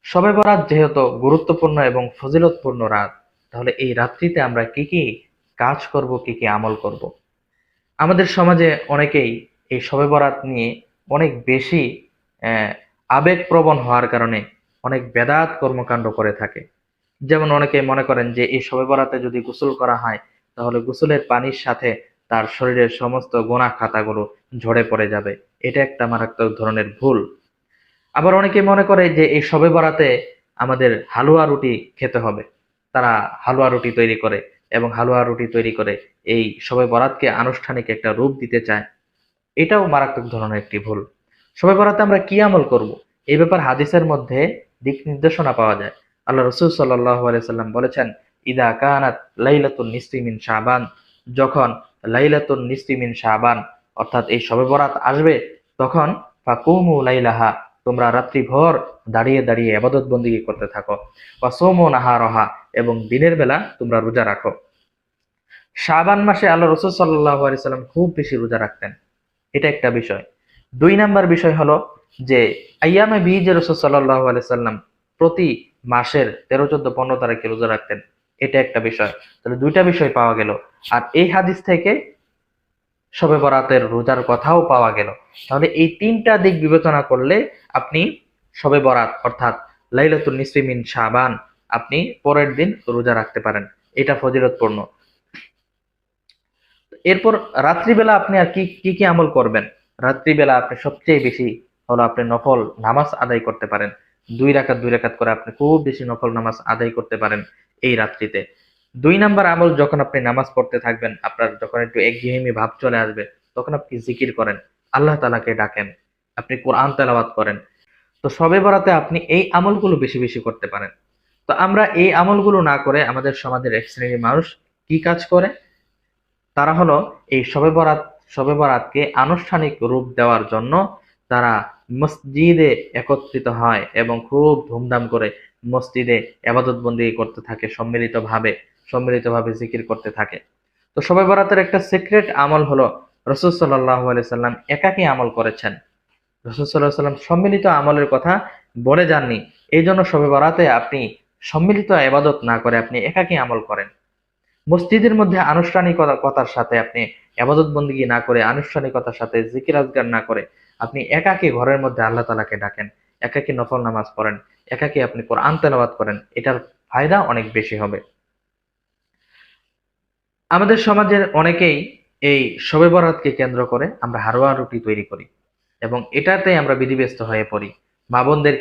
শবে বরাত যেহেতু গুরুত্বপূর্ণ এবং ফজিলতপূর্ণ রাত, তাহলে এই রাত্রিতে আমরা কি কি কাজ করব, কি কি আমল করব? আমাদের সমাজে অনেকেই এই শবে বরাত নিয়ে অনেক বেশি আহ, আবেগপ্রবণ হওয়ার কারণে অনেক বেদাত কর্মকাণ্ড করে থাকে। যেমন অনেকে মনে করেন যে এই শবে বরাতে যদি গোসল করা হয়, তাহলে গোসলের পানির সাথে তার শরীরের সমস্ত গোনাহ খাতাগুলো ঝরে পড়ে যাবে। এটা একটা মারাত্মক ধরনের ভুল। আবার অনেকে মনে করে যে এই শবে বরাতে আমাদের হালুয়া রুটি খেতে হবে। তারা হালুয়া রুটি তৈরি করে এবং হালুয়া রুটি তৈরি করে এই শবে বরাতকে আনুষ্ঠানিক একটা রূপ দিতে চায়। এটাও মারাত্মক ধরনের একটি ভুল। শবে বরাতে আমরা কি আমল করব, এই ব্যাপার হাদিসের মধ্যে দিক নির্দেশনা পাওয়া যায়। আল্লাহ রসুল সাল্লাল্লাহু আলাইহি সাল্লাম বলেছেন, ইদা কানাত লাইলাতুন নিসফি মিন শাবান, যখন লাইলাতুন নিসফি মিন শাবান অর্থাৎ এই শবে বরাত আসবে, তখন ফাকুমু লাইলাহা, তোমরা রাত্রিভর দাঁড়িয়ে দাঁড়িয়ে ইবাদত বন্দেগী করতে থাকো। ওয়া সুমু নাহারাহা, এবং দিনের বেলা তোমরা রোজা রাখো। শাবান মাসে আল্লাহ রসুল সাল্লাল্লাহু আলাইহি সাল্লাম খুব বেশি রোজা রাখতেন। এটা একটা বিষয়। ২ নাম্বার বিষয় হলো যে আইয়ামে বীজ রসুল সাল্লাল্লাহু আলাইহি সাল্লাম প্রতি মাসের ১৩, ১৪, ১৫ তারিখে রোজা রাখতেন। এটা একটা বিষয়। তাহলে ২টা বিষয় পাওয়া গেল। আর এই হাদিস থেকে শবে বরাতের রোজার কথাও পাওয়া গেল। তাহলে এই ৩টা দিক বিবেচনা করলে আপনি শবে বরাত অর্থাৎ লাইলাতুল নিসফি মিন শাবান আপনি পরের দিন রোজা রাখতে পারেন। এটা ফজিলতপূর্ণ। এরপর রাত্রিবেলা আপনি আর কি কি কি আমল করবেন? রাত্রিবেলা আপনি সবচেয়ে বেশি হলো আপনি নফল নামাজ আদায় করতে পারেন। ২ রাকাত ২ রাকাত করে আপনি খুব বেশি নফল নামাজ আদায় করতে পারেন এই রাত্রিতে। ২ নাম্বার আমল, যখন আপনি নামাজ পড়তে থাকবেন, আপনার যখন একটু একঘেয়েমি ভাব চলে আসবে, তখন আপনি জিকির করেন, আল্লাহ তাআলাকে ডাকেন, আপনি কোরআন তেলাওয়াত করেন। তো শবে বরাতে আপনি এই আমলগুলো বেশি বেশি করতে পারেন। তো আমরা এই আমলগুলো না করে আমাদের সমাজের এক শ্রেণীর মানুষ কি কাজ করে? তারা হলো এই শবে বরাতকে আনুষ্ঠানিক রূপ দেওয়ার জন্য তারা মসজিদে একত্রিত হয় এবং খুব ধুমধাম করে মসজিদে ইবাদত বন্দেগী করতে থাকে, সম্মিলিতভাবে জিকির করতে থাকে। তো শবে বরাতের একটা সিক্রেট আমল হলো রাসূল সাল্লাল্লাহু আলাইহি সাল্লাম একাকী আমল করেছেন। রাসূল সাল্লাল্লাহু আলাইহি সাল্লাম সম্মিলিত আমলের কথা বলে যাননি। এই জন্য শবে বরাতে আপনি সম্মিলিত ইবাদত না করে আপনি একাকী আমল করেন। মসজিদের মধ্যে আনুষ্ঠানিকতার সাথে আপনি ইবাদত বন্দেগী না করে, আনুষ্ঠানিকতার সাথে জিকির আজগার না করে আপনি একাকী ঘরের মধ্যে আল্লাহ তাআলাকে ডাকেন, একাকী নফল নামাজ পড়েন, একাকী আপনি কোরআন তেলাওয়াত করেন, এটার ফায়দা অনেক বেশি হবে। আমাদের সমাজের অনেকেই এই শবে বরাতকে কেন্দ্র করে আমরা হালুয়া রুটি তৈরি করি এবং এটাতে আমরা বিধিব্যস্ত হয়ে পড়ি। মা বোনদের